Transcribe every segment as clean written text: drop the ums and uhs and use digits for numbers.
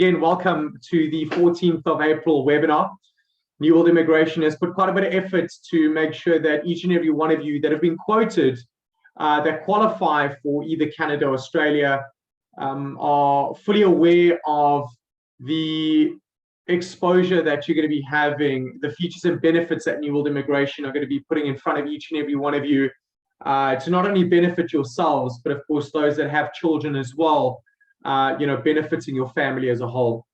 Again, welcome to the 14th of April webinar. New World Immigration has put quite a bit of effort to make sure that each and every one of you that have been quoted that qualify for either Canada or Australia are fully aware of the exposure that you're going to be having, the features and benefits that New World Immigration are going to be putting in front of each and every one of you to not only benefit yourselves, but of course those that have children as well, benefiting your family as a whole.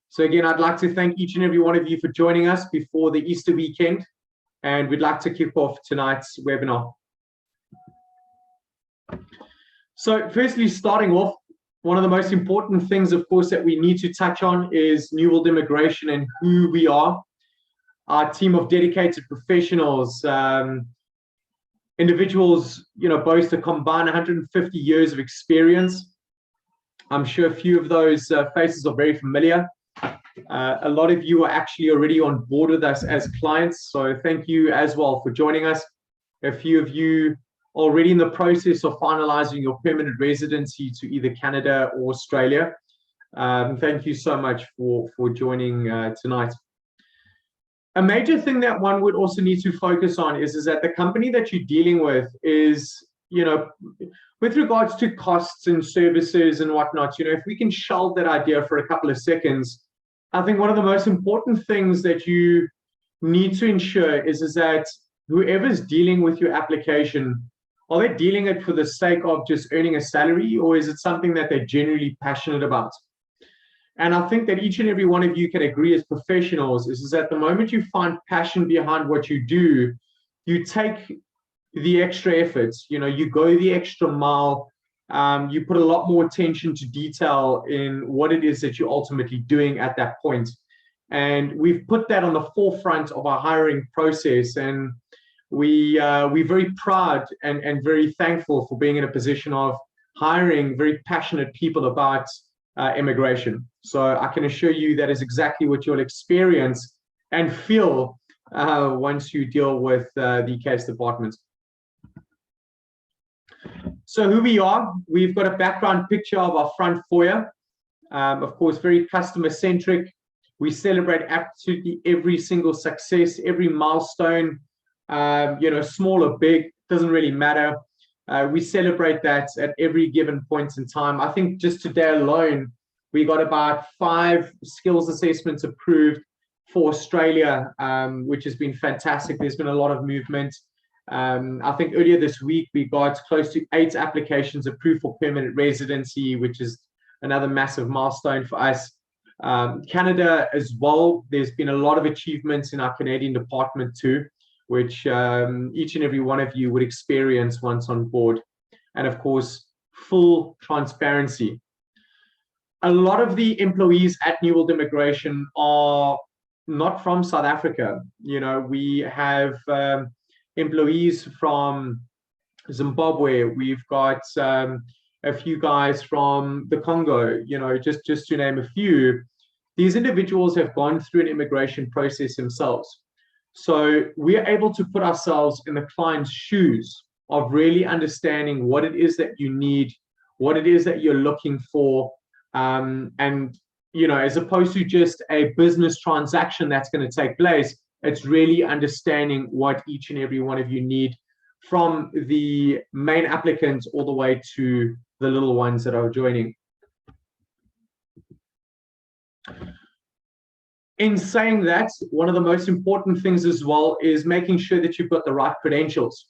So again, I'd like to thank each and every one of you for joining us before the Easter weekend, and we'd like to kick off tonight's webinar. So firstly, starting off, one of the most important things, of course, that we need to touch on is New World Immigration and who we are. Our team of dedicated professionals, individuals, boast a combined 150 years of experience. I'm sure a few of those faces are very familiar. A lot of you are actually already on board with us as clients, so thank you as well for joining us. A few of you already in the process of finalizing your permanent residency to either Canada or Australia. Thank you so much for joining tonight. A major thing that one would also need to focus on is that the company that you're dealing with is, with regards to costs and services and whatnot, if we can shelve that idea for a couple of seconds, I think one of the most important things that you need to ensure is that whoever's dealing with your application, are they dealing it for the sake of just earning a salary, or is it something that they're genuinely passionate about? And I think that each and every one of you can agree as professionals is that the moment you find passion behind what you do, you take the extra efforts, you go the extra mile, you put a lot more attention to detail in what it is that you're ultimately doing at that point. And we've put that on the forefront of our hiring process. And we're very proud and very thankful for being in a position of hiring very passionate people about immigration. So I can assure you that is exactly what you'll experience and feel once you deal with the case department. So who we are, we've got a background picture of our front foyer. Of course, very customer centric. We celebrate absolutely every single success, every milestone, small or big, doesn't really matter. We celebrate that at every given point in time. I think just today alone, we got about 5 skills assessments approved for Australia, which has been fantastic. There's been a lot of movement. I think earlier this week, we got close to 8 applications approved for permanent residency, which is another massive milestone for us. Canada as well, there's been a lot of achievements in our Canadian department too, which each and every one of you would experience once on board. And of course, full transparency. A lot of the employees at New World Immigration are not from South Africa. We have employees from Zimbabwe. We've got a few guys from the Congo, just to name a few. These individuals have gone through an immigration process themselves. So we are able to put ourselves in the client's shoes of really understanding what it is that you need, what it is that you're looking for, as opposed to just a business transaction that's going to take place, it's really understanding what each and every one of you need, from the main applicants all the way to the little ones that are joining. In saying that, one of the most important things as well is making sure that you've got the right credentials.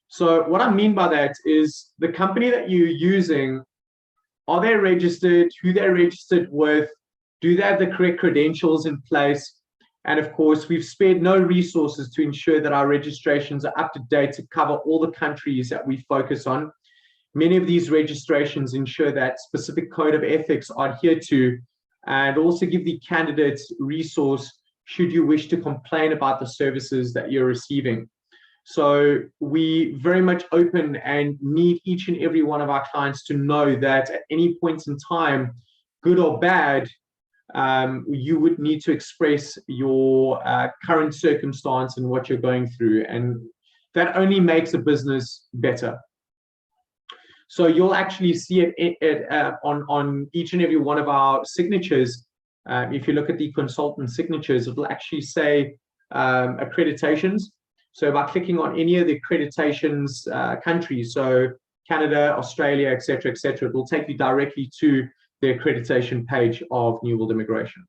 So what I mean by that is the company that you're using, are they registered, who they're registered with, do they have the correct credentials in place? And of course, we've spared no resources to ensure that our registrations are up to date to cover all the countries that we focus on. Many of these registrations ensure that specific code of ethics are adhered to, and also give the candidates resource should you wish to complain about the services that you're receiving. So we very much open and need each and every one of our clients to know that at any point in time, good or bad, you would need to express your current circumstance and what you're going through, and that only makes a business better. So you'll actually see it on each and every one of our signatures. If you look at the consultant signatures, it will actually say accreditations. So by clicking on any of the accreditations countries, so Canada, Australia, etc., it will take you directly to the accreditation page of New World Immigration.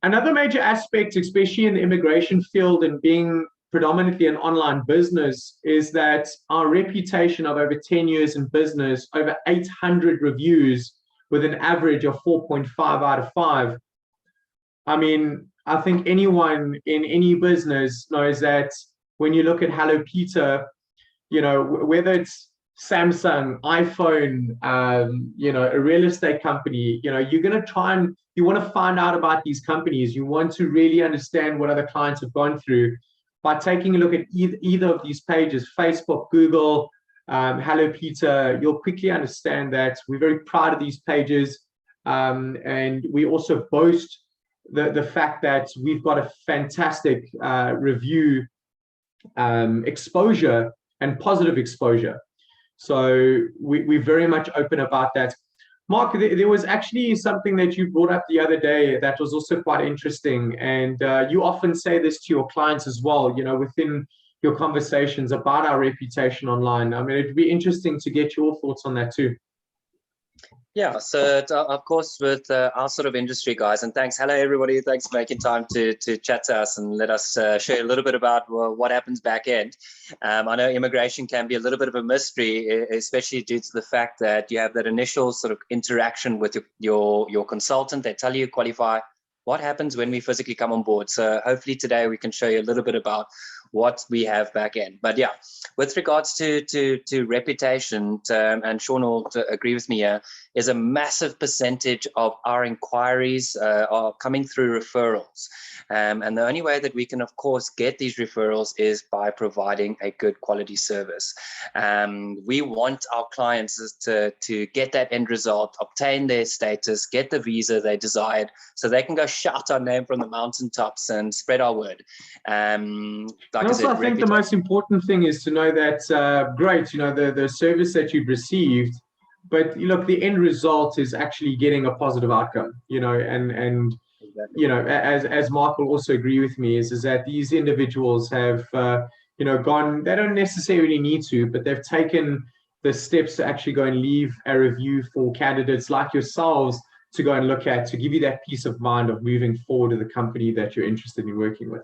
Another major aspect, especially in the immigration field and being predominantly an online business, is that our reputation of over 10 years in business, over 800 reviews with an average of 4.5 out of 5. I mean, I think anyone in any business knows that when you look at Hello Peter, you know, whether it's Samsung, iPhone, you know, a real estate company, you know, you're going to try and you want to find out about these companies. You want to really understand what other clients have gone through by taking a look at either of these pages, Facebook, Google, Hello Peter. You'll quickly understand that we're very proud of these pages. And we also boast the fact that we've got a fantastic review exposure and positive exposure. So we're very much open about that. Mark, there was actually something that you brought up the other day that was also quite interesting. And you often say this to your clients as well, you know, within your conversations about our reputation online. I mean, it'd be interesting to get your thoughts on that too. Yeah, so of course, with our sort of industry guys, and thanks. Hello, everybody. Thanks for making time to chat to us and let us share a little bit about what happens back end. I know immigration can be a little bit of a mystery, especially due to the fact that you have that initial sort of interaction with your consultant. They tell you qualify. What happens when we physically come on board? So hopefully today we can show you a little bit about what we have back end. But yeah, with regards to reputation, and Sean will agree with me here, is a massive percentage of our inquiries are coming through referrals. And the only way that we can, of course, get these referrals is by providing a good quality service. We want our clients to get that end result, obtain their status, get the visa they desired, so they can go shout our name from the mountaintops and spread our word. Like I think the most important thing is to know that, great, you know, the service that you've received, but look, the end result is actually getting a positive outcome, you know, and exactly. You know, as Mark will also agree with me, is that these individuals have, you know, gone, they don't necessarily need to, but they've taken the steps to actually go and leave a review for candidates like yourselves to go and look at, to give you that peace of mind of moving forward to the company that you're interested in working with.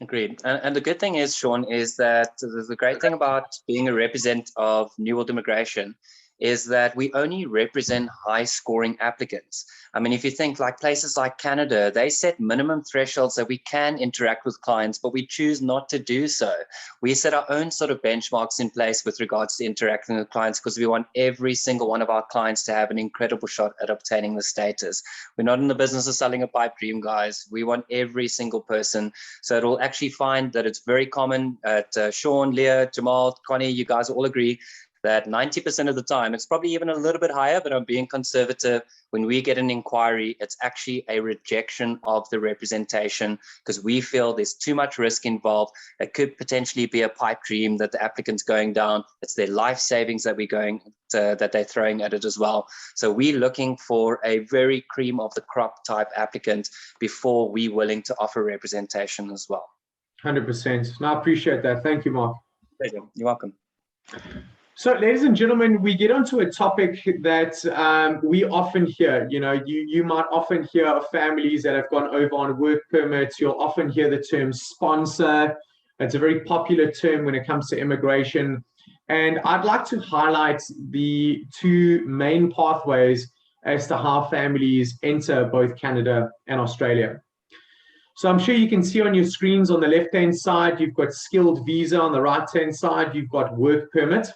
Agreed. And the good thing is, Sean, is that the great thing about being a representative of New World Immigration is that we only represent high scoring applicants. I mean, if you think like places like Canada, they set minimum thresholds that we can interact with clients, but we choose not to do so. We set our own sort of benchmarks in place with regards to interacting with clients because we want every single one of our clients to have an incredible shot at obtaining the status. We're not in the business of selling a pipe dream, guys. We want every single person. So it'll actually find that it's very common at Sean, Leah, Jamal, Connie, you guys all agree that 90% of the time, it's probably even a little bit higher, but I'm being conservative. When we get an inquiry, it's actually a rejection of the representation because we feel there's too much risk involved. It could potentially be a pipe dream that the applicant's going down. It's their life savings that that they're throwing at it as well. So we're looking for a very cream of the crop type applicant before we're willing to offer representation as well. 100%. No, I appreciate that. Thank you, Mark. Pleasure. You're welcome. So, ladies and gentlemen, we get onto a topic that we often hear. You know, you might often hear of families that have gone over on work permits. You'll often hear the term sponsor. It's a very popular term when it comes to immigration. And I'd like to highlight the two main pathways as to how families enter both Canada and Australia. So I'm sure you can see on your screens on the left-hand side, you've got skilled visa. On the right-hand side, you've got work permit.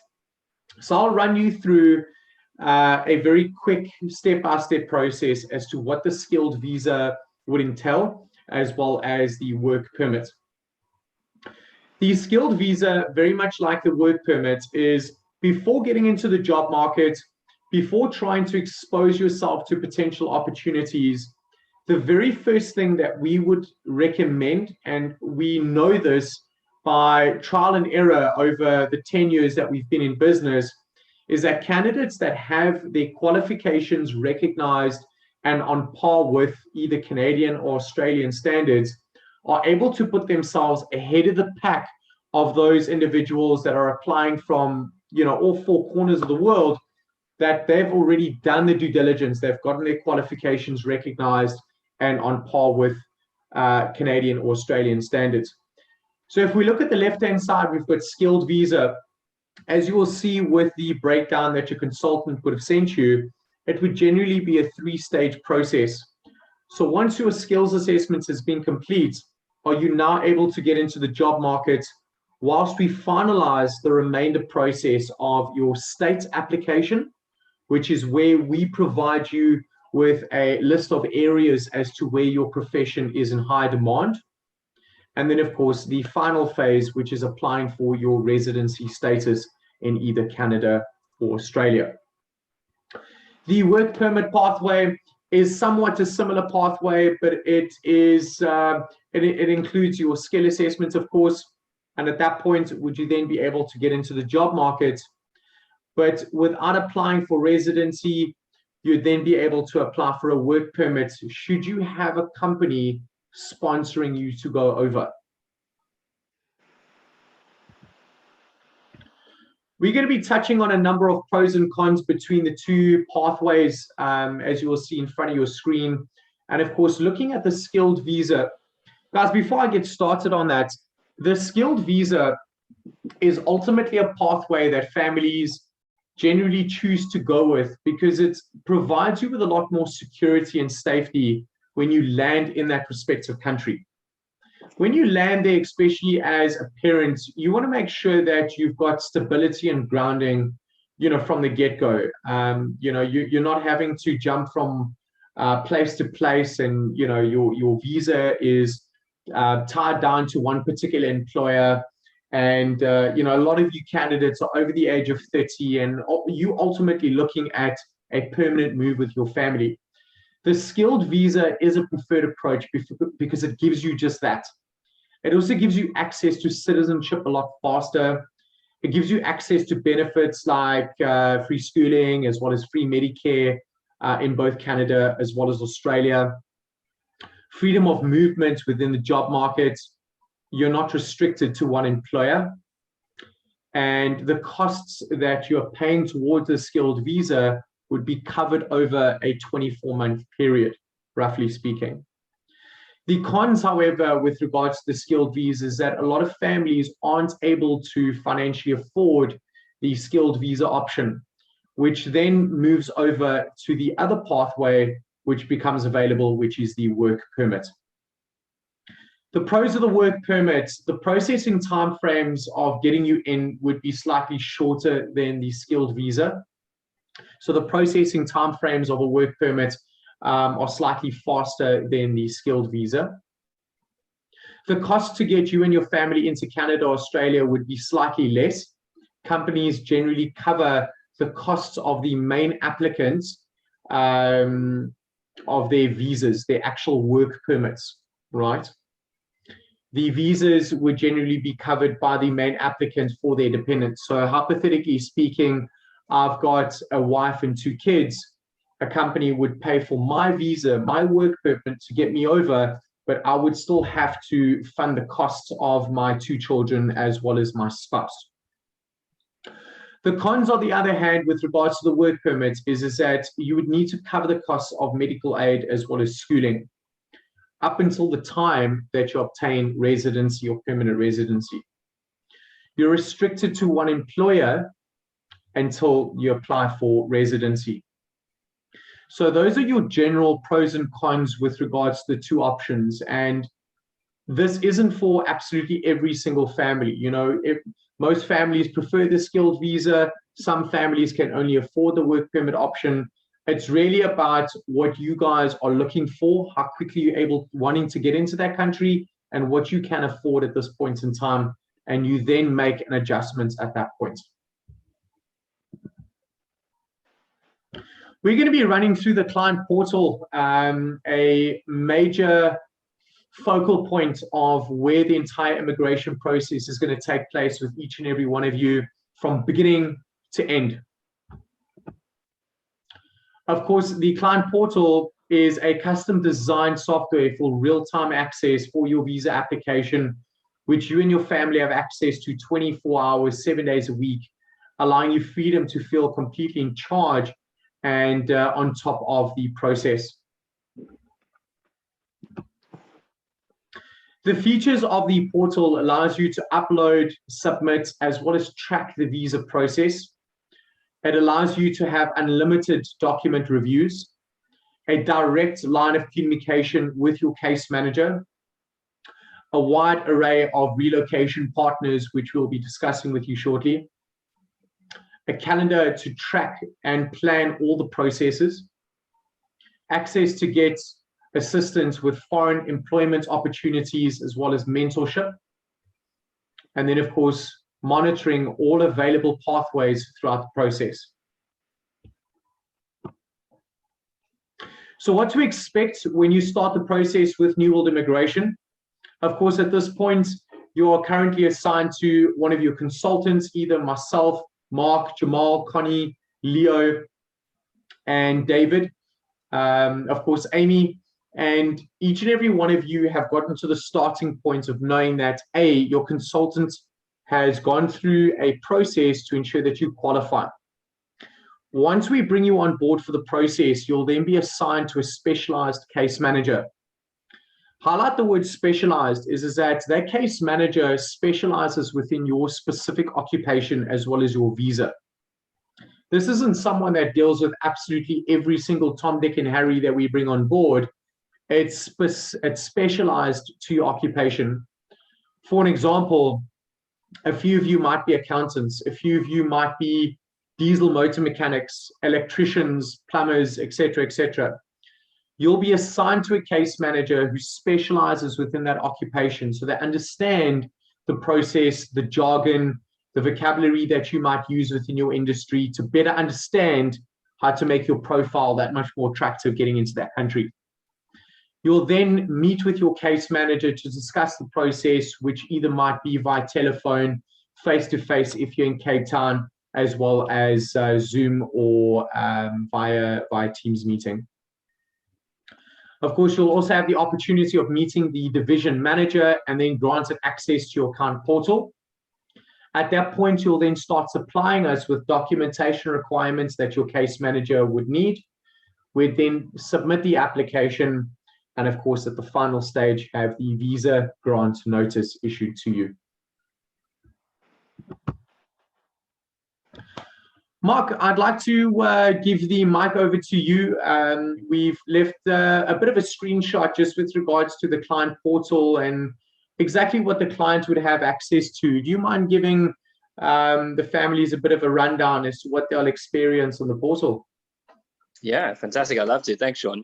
So I'll run you through a very quick step-by-step process as to what the skilled visa would entail, as well as the work permit. The skilled visa, very much like the work permit, is before getting into the job market, before trying to expose yourself to potential opportunities, the very first thing that we would recommend, and we know this by trial and error over the 10 years that we've been in business is that candidates that have their qualifications recognized and on par with either Canadian or Australian standards are able to put themselves ahead of the pack of those individuals that are applying from, all four corners of the world, that they've already done the due diligence, they've gotten their qualifications recognized and on par with Canadian or Australian standards. So if we look at the left-hand side, we've got skilled visa. As you will see with the breakdown that your consultant would have sent you, it would generally be a 3-stage process. So once your skills assessment has been complete, are you now able to get into the job market whilst we finalize the remainder process of your state application, which is where we provide you with a list of areas as to where your profession is in high demand. And then, of course, the final phase, which is applying for your residency status in either Canada or Australia. The work permit pathway is somewhat a similar pathway, but it includes your skill assessment, of course. And at that point, would you then be able to get into the job market? But without applying for residency, you'd then be able to apply for a work permit should you have a company sponsoring you to go over. We're going to be touching on a number of pros and cons between the two pathways, as you will see in front of your screen. And of course, looking at the skilled visa. Guys, before I get started on that, the skilled visa is ultimately a pathway that families generally choose to go with because it provides you with a lot more security and safety when you land in that respective country. When you land there, especially as a parent, you want to make sure that you've got stability and grounding, from the get-go. You're not having to jump from place to place, and your visa is tied down to one particular employer. And a lot of you candidates are over the age of 30, and you ultimately looking at a permanent move with your family. The skilled visa is a preferred approach because it gives you just that. It also gives you access to citizenship a lot faster. It gives you access to benefits like free schooling, as well as free Medicare in both Canada as well as Australia. Freedom of movement within the job market. You're not restricted to one employer. And the costs that you're paying towards a skilled visa would be covered over a 24-month period, roughly speaking. The cons, however, with regards to the skilled visa is that a lot of families aren't able to financially afford the skilled visa option, which then moves over to the other pathway which becomes available, which is the work permit. The pros of the work permit, the processing timeframes of getting you in would be slightly shorter than the skilled visa. So the processing timeframes of a work permit are slightly faster than the skilled visa. The cost to get you and your family into Canada or Australia would be slightly less. Companies generally cover the costs of the main applicants of their visas, their actual work permits, right? The visas would generally be covered by the main applicant for their dependents. So hypothetically speaking, I've got a wife and 2 kids. A company would pay for my visa, my work permit to get me over, but I would still have to fund the costs of my 2 children as well as my spouse. The cons, on the other hand, with regards to the work permit is that you would need to cover the costs of medical aid as well as schooling up until the time that you obtain residency or permanent residency. You're restricted to one employer until you apply for residency. So those are your general pros and cons with regards to the 2 options. And this isn't for absolutely every single family. If most families prefer the skilled visa, some families can only afford the work permit option. It's really about what you guys are looking for, how quickly you're wanting to get into that country, and what you can afford at this point in time. And you then make an adjustment at that point. We're going to be running through the client portal, a major focal point of where the entire immigration process is going to take place with each and every one of you from beginning to end. Of course, the client portal is a custom designed software for real-time access for your visa application, which you and your family have access to 24 hours, 7 days a week, allowing you freedom to feel completely in charge and on top of the process. The features of the portal allows you to upload, submit, as well as track the visa process. It allows you to have unlimited document reviews, a direct line of communication with your case manager, a wide array of relocation partners, which we'll be discussing with you shortly, a calendar to track and plan all the processes, access to get assistance with foreign employment opportunities as well as mentorship, and then, of course, monitoring all available pathways throughout the process. So what to expect when you start the process with New World Immigration? Of course, at this point, you are currently assigned to one of your consultants, either myself, Mark, Jamal, Connie, Leo, and David, of course, Amy, and each and every one of you have gotten to the starting point of knowing that your consultant has gone through a process to ensure that you qualify. Once we bring you on board for the process, you'll then be assigned to a specialized case manager. Highlight the word specialized is that case manager specializes within your specific occupation as well as your visa. This isn't someone that deals with absolutely every single Tom, Dick, and Harry that we bring on board. It's specialized to your occupation. For an example, a few of you might be accountants, a few of you might be diesel motor mechanics, electricians, plumbers, etc., etc. You'll be assigned to a case manager who specializes within that occupation, so they understand the process, the jargon, the vocabulary that you might use within your industry to better understand how to make your profile that much more attractive getting into that country. You'll then meet with your case manager to discuss the process, which either might be via telephone, face-to-face if you're in Cape Town, as well as Zoom or via Teams meeting. Of course, you'll also have the opportunity of meeting the division manager and then granted access to your account portal. At that point, you'll then start supplying us with documentation requirements that your case manager would need. We'd then submit the application, and of course, at the final stage, have the visa grant notice issued to you. Mark, I'd like to give the mic over to you. We've left a bit of a screenshot just with regards to the client portal and exactly what the client would have access to. Do you mind giving the families a bit of a rundown as to what they'll experience on the portal? Yeah, fantastic. I'd love to. Thanks, Sean.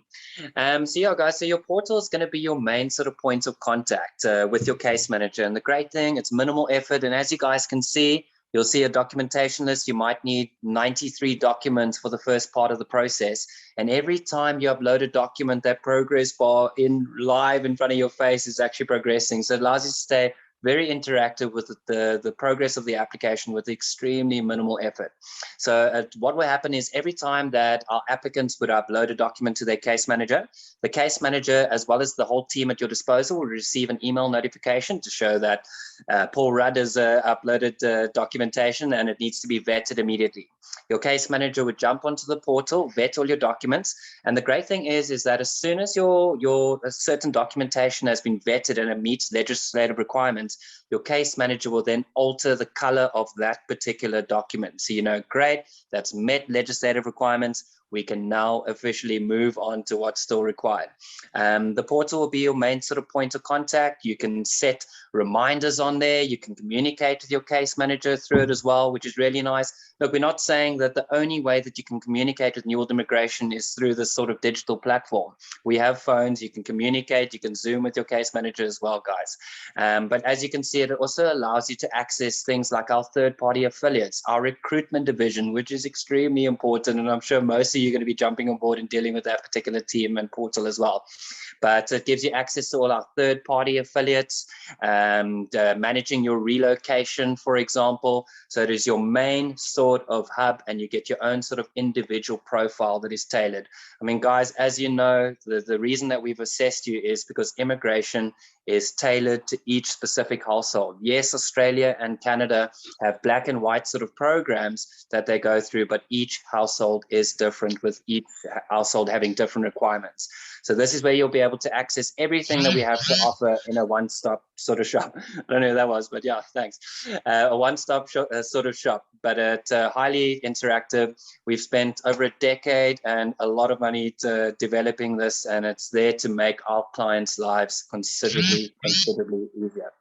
So yeah, guys, so your portal is going to be your main sort of point of contact with your case manager. And the great thing, it's minimal effort. And as you guys can see, you'll see a documentation list. You might need 93 documents for the first part of the process. And every time you upload a document, that progress bar live in front of your face is actually progressing. So it allows you to stay very interactive with the progress of the application with extremely minimal effort. So what will happen is every time that our applicants would upload a document to their case manager, the case manager, as well as the whole team at your disposal, will receive an email notification to show that Paul Rudd has uploaded documentation and it needs to be vetted immediately. Your case manager would jump onto the portal, vet all your documents. And the great thing is that as soon as your certain documentation has been vetted and it meets legislative requirements, your case manager will then alter the color of that particular document. So, you know, great, that's met legislative requirements. We can now officially move on to what's still required. The portal will be your main sort of point of contact. You can set reminders on there. You can communicate with your case manager through it as well, which is really nice. Look, we're not saying that the only way that you can communicate with New World Immigration is through this sort of digital platform. We have phones, you can communicate, you can Zoom with your case manager as well, guys. But as you can see, it also allows you to access things like our third-party affiliates, our recruitment division, which is extremely important. And I'm sure most of you are going to be jumping on board and dealing with that particular team and portal as well. but it gives you access to all our third-party affiliates and managing your relocation, for example. So it is your main sort of hub, and you get your own sort of individual profile that is tailored. I mean, guys, as you know, the reason that we've assessed you is because immigration is tailored to each specific household. Yes, Australia and Canada have black and white sort of programs that they go through, but each household is different, with each household having different requirements. So this is where you'll be able to access everything that we have to offer in a one-stop sort of shop. I don't know who that was, but yeah, thanks. A one-stop sort of shop, but it's highly interactive. We've spent over a decade and a lot of money developing this, and it's there to make our clients' lives considerably easier.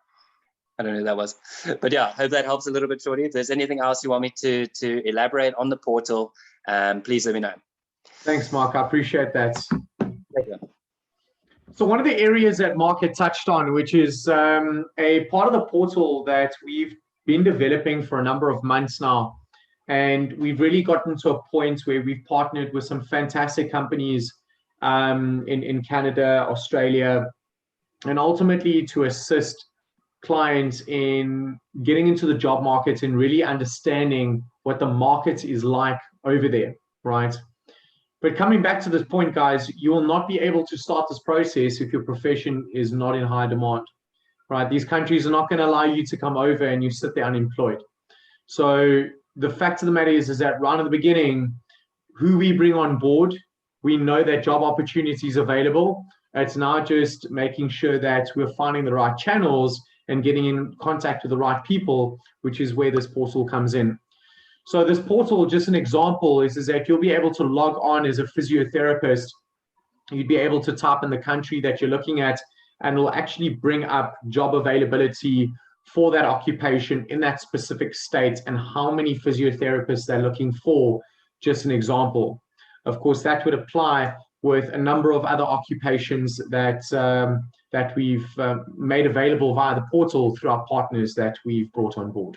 I don't know who that was, but yeah, hope that helps a little bit, Shorty. If there's anything else you want me to elaborate on the portal, please let me know. Thanks, Mark. I appreciate that. So one of the areas that Mark had touched on, which is a part of the portal that we've been developing for a number of months now, and we've really gotten to a point where we've partnered with some fantastic companies in Canada, Australia, and ultimately to assist clients in getting into the job market and really understanding what the market is like over there, right? But coming back to this point, guys, you will not be able to start this process if your profession is not in high demand, right? These countries are not going to allow you to come over and you sit there unemployed. So the fact of the matter is that right at the beginning, who we bring on board, we know that job opportunities available. It's now just making sure that we're finding the right channels and getting in contact with the right people, which is where this portal comes in. So this portal, just an example, is that you'll be able to log on as a physiotherapist. You'd be able to type in the country that you're looking at, and it'll actually bring up job availability for that occupation in that specific state and how many physiotherapists they're looking for, just an example. Of course, that would apply with a number of other occupations that that we've made available via the portal through our partners that we've brought on board.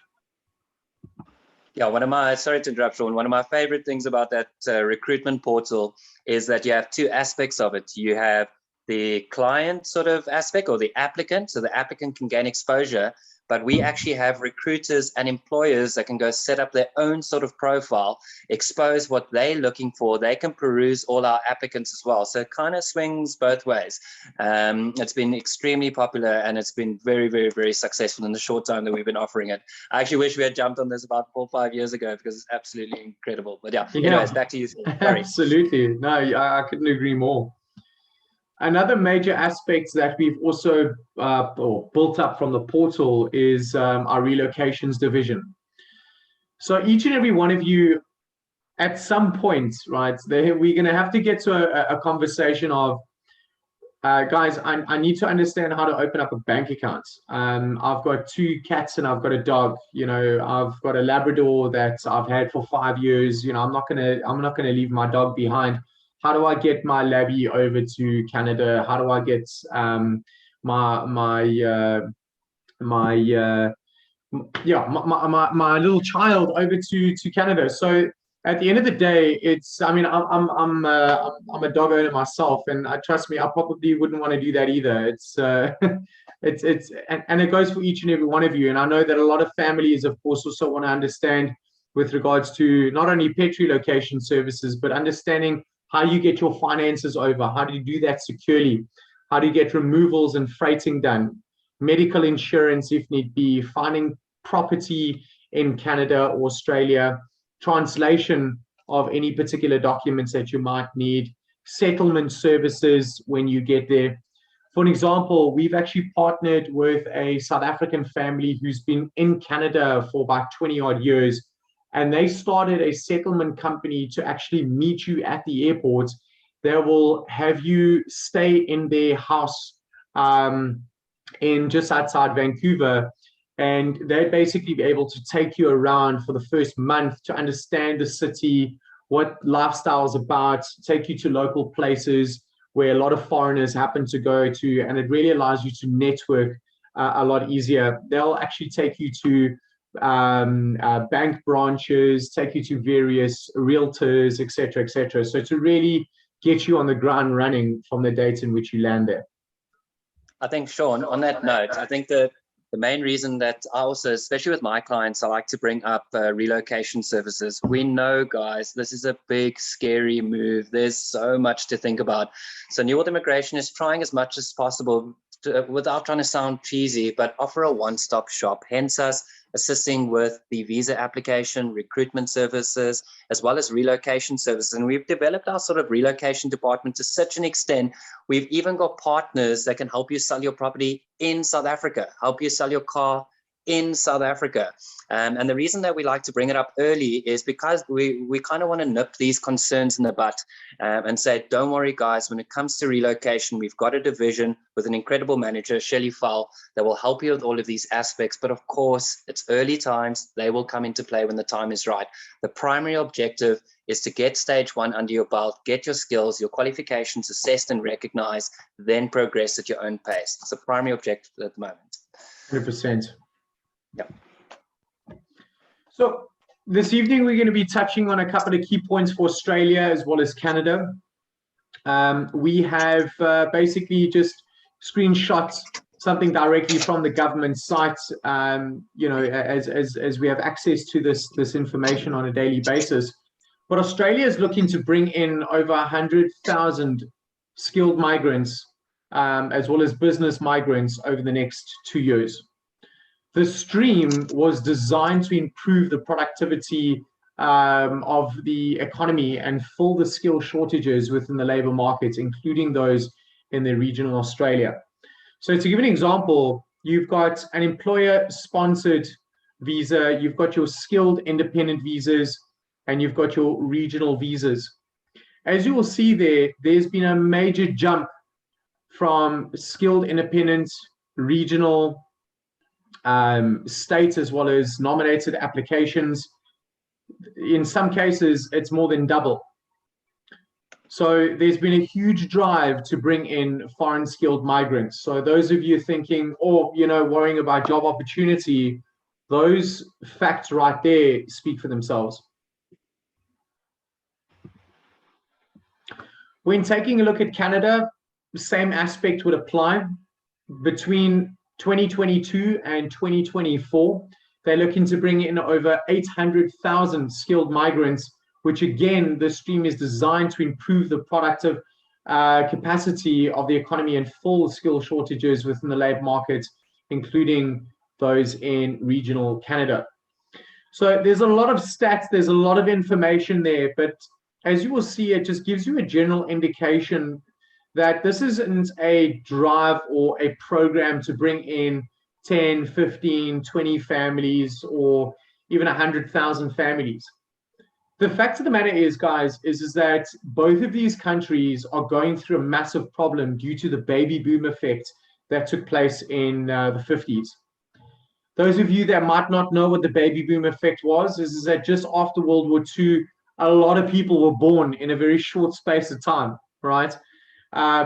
Yeah, sorry to interrupt, Sean. One of my favorite things about that recruitment portal is that you have two aspects of it. You have the client sort of aspect, or the applicant, so the applicant can gain exposure, but we actually have recruiters and employers that can go set up their own sort of profile, expose what they're looking for. They can peruse all our applicants as well. So it kind of swings both ways. It's been extremely popular, and it's been very, very, very successful in the short time that we've been offering it. I actually wish we had jumped on this about 4 or 5 years ago, because it's absolutely incredible. But yeah, anyways, back to you. Absolutely. No, I couldn't agree more. Another major aspect that we've also built up from the portal is our relocations division. So each and every one of you, at some point, right, we're going to have to get to a conversation of, guys, I need to understand how to open up a bank account. I've got 2 cats and I've got a dog. You know, I've got a Labrador that I've had for 5 years. You know, I'm not gonna leave my dog behind. How do I get my labby over to Canada? How do I get my little child over to Canada? So at the end of the day, it's, I mean, I'm a dog owner myself, and trust me, I probably wouldn't want to do that either. It's and it goes for each and every one of you. And I know that a lot of families, of course, also want to understand with regards to not only pet relocation services, but understanding how you get your finances over, how do you do that securely, how do you get removals and freighting done, medical insurance if need be, finding property in Canada or Australia, translation of any particular documents that you might need, settlement services when you get there. For an example, we've actually partnered with a South African family who's been in Canada for about 20 odd years. And they started a settlement company to actually meet you at the airport. They will have you stay in their house in just outside Vancouver, and they'd basically be able to take you around for the first month to understand the city, what lifestyle is about, take you to local places where a lot of foreigners happen to go to, and it really allows you to network a lot easier. They'll actually take you to bank branches, take you to various realtors, etc., etc. So to really get you on the ground running from the date in which you land there. I think, Sean, on that note, I think the main reason that I also, especially with my clients, I like to bring up relocation services. We know, guys, this is a big, scary move. There's so much to think about. So New World Immigration is trying as much as possible without trying to sound cheesy, but offer a one-stop shop, hence us assisting with the visa application, recruitment services, as well as relocation services. And we've developed our sort of relocation department to such an extent, we've even got partners that can help you sell your property in South Africa, help you sell your car in South Africa. And the reason that we like to bring it up early is because we kind of want to nip these concerns in the butt and say, don't worry, guys, when it comes to relocation, we've got a division with an incredible manager, Shelley Fowl, that will help you with all of these aspects. But of course, it's early times. They will come into play when the time is right. The primary objective is to get stage 1 under your belt, get your skills, your qualifications assessed and recognized, then progress at your own pace. It's the primary objective at the moment. 100%. Yeah. So this evening, we're going to be touching on a couple of key points for Australia as well as Canada. We have basically just screenshots something directly from the government site, you know, as we have access to this information on a daily basis. But Australia is looking to bring in over 100,000 skilled migrants, as well as business migrants over the next 2 years. The stream was designed to improve the productivity of the economy and fill the skill shortages within the labor market, including those in the regional Australia. So to give an example, you've got an employer-sponsored visa, you've got your skilled independent visas, and you've got your regional visas. As you will see there, there's been a major jump from skilled independent, regional, state, as well as nominated applications. In some cases, it's more than double. So there's been a huge drive to bring in foreign skilled migrants. So those of you thinking, or, you know, worrying about job opportunity, those facts right there speak for themselves. When taking a look at Canada, the same aspect would apply. Between 2022 and 2024, they're looking to bring in over 800,000 skilled migrants, which again, the stream is designed to improve the productive capacity of the economy and fill skill shortages within the labor market, including those in regional Canada. So there's a lot of stats, there's a lot of information there, but as you will see, it just gives you a general indication that this isn't a drive or a program to bring in 10, 15, 20 families or even 100,000 families. The fact of the matter is, guys, is that both of these countries are going through a massive problem due to the baby boom effect that took place in the 50s. Those of you that might not know what the baby boom effect was, is that just after World War II, a lot of people were born in a very short space of time, right?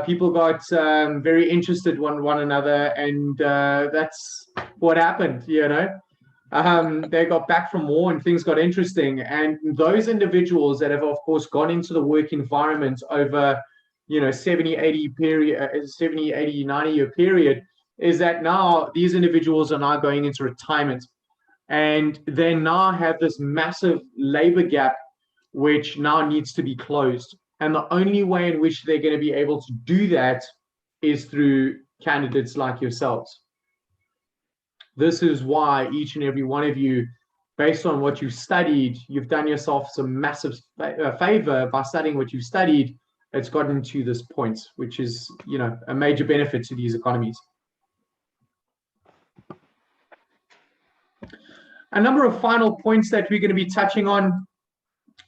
People got very interested one another, and that's what happened, you know. They got back from war and things got interesting. And those individuals that have, of course, gone into the work environment over, you know, 70, 80 period, 70, 80, 90-year period, is that now these individuals are now going into retirement. And they now have this massive labor gap, which now needs to be closed. And the only way in which they're going to be able to do that is through candidates like yourselves. This is why each and every one of you, based on what you've studied, you've done yourself some massive favor by studying what you've studied. It's gotten to this point, which is, you know, a major benefit to these economies. A number of final points that we're going to be touching on.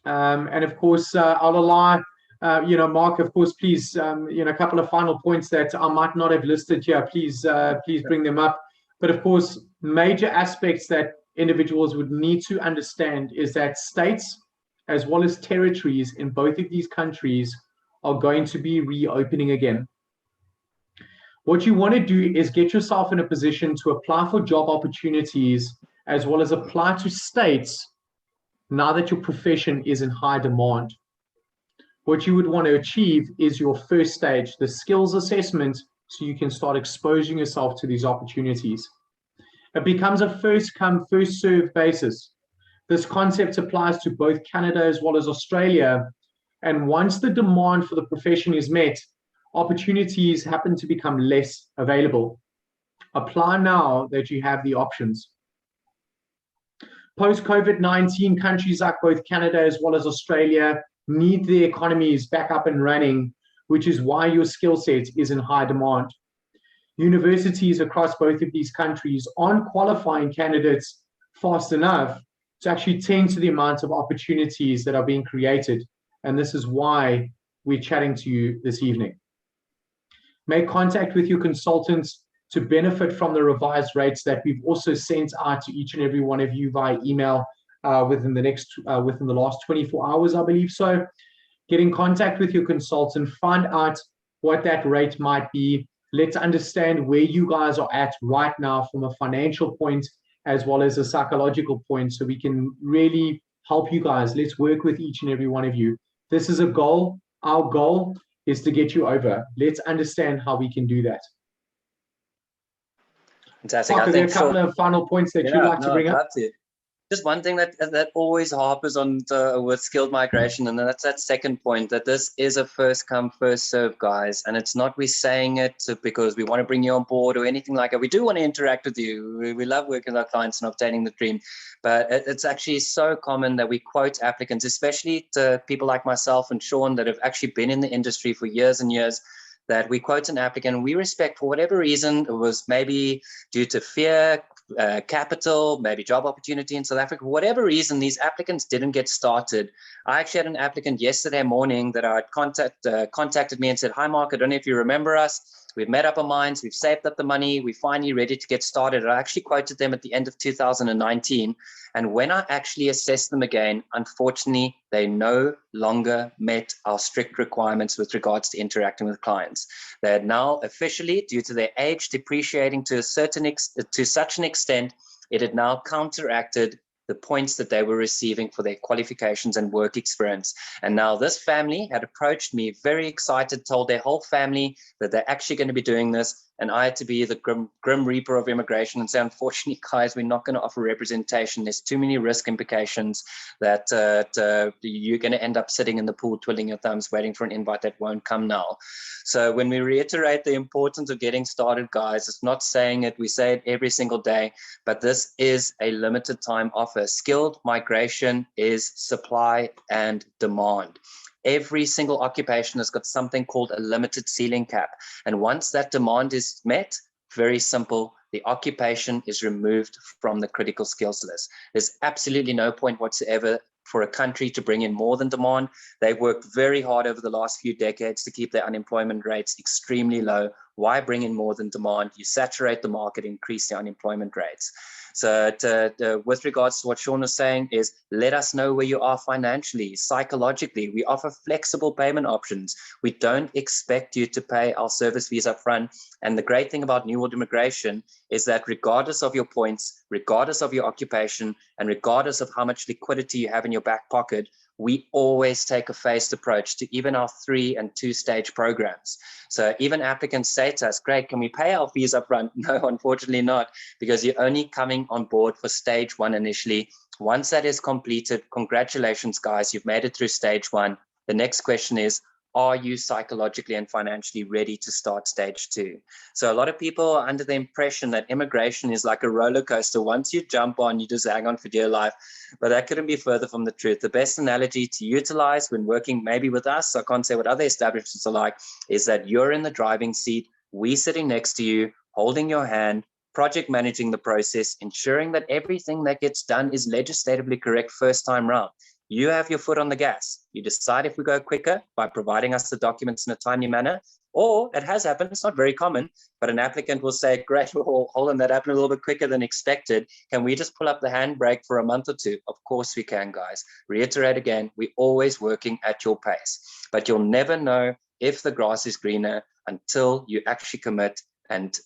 And of course, I'll allow, you know, Mark, of course, please, you know, a couple of final points that I might not have listed here. Please, please bring them up. But of course, major aspects that individuals would need to understand is that states as well as territories in both of these countries are going to be reopening again. What you want to do is get yourself in a position to apply for job opportunities as well as apply to states now that your profession is in high demand. what you would want to achieve is your first stage, the skills assessment, so you can start exposing yourself to these opportunities. It becomes a first come, first served basis. This concept applies to both Canada as well as Australia. And once the demand for the profession is met, opportunities happen to become less available. Apply now that you have the options. Post-COVID-19, countries like both Canada as well as Australia need their economies back up and running, which is why your skill set is in high demand. Universities across both of these countries aren't qualifying candidates fast enough to actually tend to the amount of opportunities that are being created. And this is why we're chatting to you this evening. Make contact with your consultants to benefit from the revised rates that we've also sent out to each and every one of you via email within the last 24 hours, I believe. So get in contact with your consultant, find out what that rate might be. Let's understand where you guys are at right now from a financial point as well as a psychological point, so we can really help you guys. Let's work with each and every one of you. This is a goal. Our goal is to get you over. Let's understand how we can do that. Fantastic. Mark, are there a couple of final points that you'd like to bring up? Just one thing that always harpers on with skilled migration, and that's that second point, that this is a first come, first serve, guys. And it's not we saying it because we want to bring you on board or anything like that. We do want to interact with you. We love working with our clients and obtaining the dream. But it's actually so common that we quote applicants, especially to people like myself and Sean that have actually been in the industry for years and years, that we quote an applicant and we respect for whatever reason. It was maybe due to fear, capital, maybe job opportunity in South Africa, for whatever reason, these applicants didn't get started. I actually had an applicant yesterday morning that I contacted me and said, "Hi, Mark, I don't know if you remember us. We've made up our minds. We've saved up the money. We're finally ready to get started." I actually quoted them at the end of 2019. And when I actually assessed them again, unfortunately, they no longer met our strict requirements with regards to interacting with clients. They are now officially, due to their age depreciating to such an extent, it had now counteracted the points that they were receiving for their qualifications and work experience. And now this family had approached me very excited, told their whole family that they're actually going to be doing this. And I had to be the grim reaper of immigration and say, unfortunately, guys, we're not going to offer representation. There's too many risk implications that you're going to end up sitting in the pool, twiddling your thumbs, waiting for an invite that won't come now. So when we reiterate the importance of getting started, guys, it's not saying it, we say it every single day, but this is a limited time offer. Skilled migration is supply and demand. Every single occupation has got something called a limited ceiling cap. And once that demand is met, very simple, the occupation is removed from the critical skills list. There's absolutely no point whatsoever for a country to bring in more than demand. They've worked very hard over the last few decades to keep their unemployment rates extremely low. Why bring in more than demand? You saturate the market, increase the unemployment rates. So with regards to what Sean was saying is, let us know where you are financially, psychologically. We offer flexible payment options. We don't expect you to pay our service fees up front. And the great thing about New World Immigration is that regardless of your points, regardless of your occupation, and regardless of how much liquidity you have in your back pocket, we always take a phased approach to even our 3- and 2-stage programs. So even applicants say to us, "Great, can we pay our fees up front?" No, unfortunately not, because you're only coming on board for stage 1 initially. Once that is completed, congratulations, guys, you've made it through stage 1. The next question is, are you psychologically and financially ready to start stage 2? So a lot of people are under the impression that immigration is like a roller coaster. Once you jump on, you just hang on for dear life. But that couldn't be further from the truth. The best analogy to utilize when working maybe with us, I can't say what other establishments are like, is that you're in the driving seat, we sitting next to you, holding your hand, project managing the process, ensuring that everything that gets done is legislatively correct first time round. You have your foot on the gas. You decide if we go quicker by providing us the documents in a timely manner, or it has happened, it's not very common, but an applicant will say, "Great, hold on, that happened a little bit quicker than expected. Can we just pull up the handbrake for a month or two?" Of course we can, guys. Reiterate again, we're always working at your pace, but you'll never know if the grass is greener until you actually commit and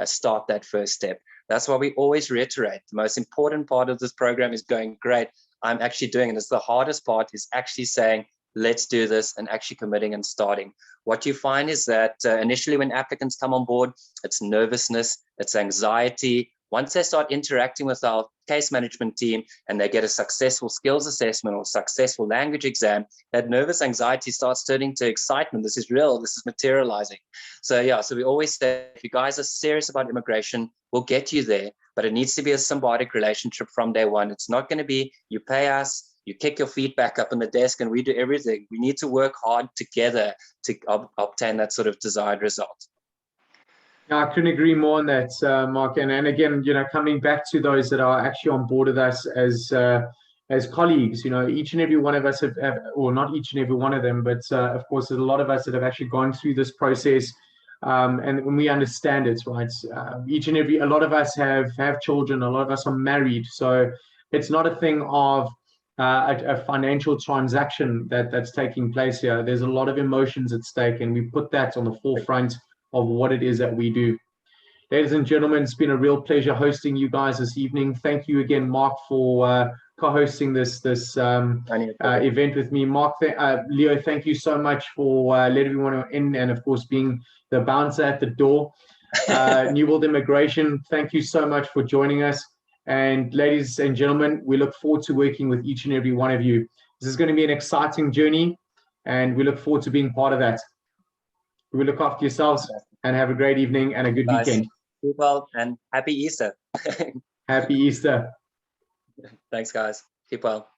start that first step. That's why we always reiterate. The most important part of this program is going, "Great, I'm actually doing it." It's the hardest part is actually saying, let's do this, and actually committing and starting. What you find is that initially when applicants come on board, it's nervousness, it's anxiety. Once they start interacting with our case management team and they get a successful skills assessment or successful language exam, that nervous anxiety starts turning to excitement. This is real, this is materializing. So yeah, so we always say, if you guys are serious about immigration, we'll get you there, but it needs to be a symbiotic relationship from day one. It's not going to be, you pay us, you kick your feet back up on the desk and we do everything. We need to work hard together to obtain that sort of desired result. I couldn't agree more on that, Mark. And again, coming back to those that are actually on board with us as colleagues, each and every one of us have, or not each and every one of them, but of course, there's a lot of us that have actually gone through this process, and when we understand it, right? A lot of us have children, a lot of us are married, so it's not a thing of a financial transaction that's taking place here. There's a lot of emotions at stake, and we put that on the forefront of what it is that we do. Ladies and gentlemen, it's been a real pleasure hosting you guys this evening. Thank you again, Mark, for co-hosting this event with me. Mark, Leo, thank you so much for letting everyone in, and of course being the bouncer at the door. New World Immigration, thank you so much for joining us. And ladies and gentlemen, we look forward to working with each and every one of you. This is going to be an exciting journey, and we look forward to being part of that. We look after yourselves and have a great evening and a good weekend. Keep well and happy Easter. Happy Easter. Thanks, guys. Keep well.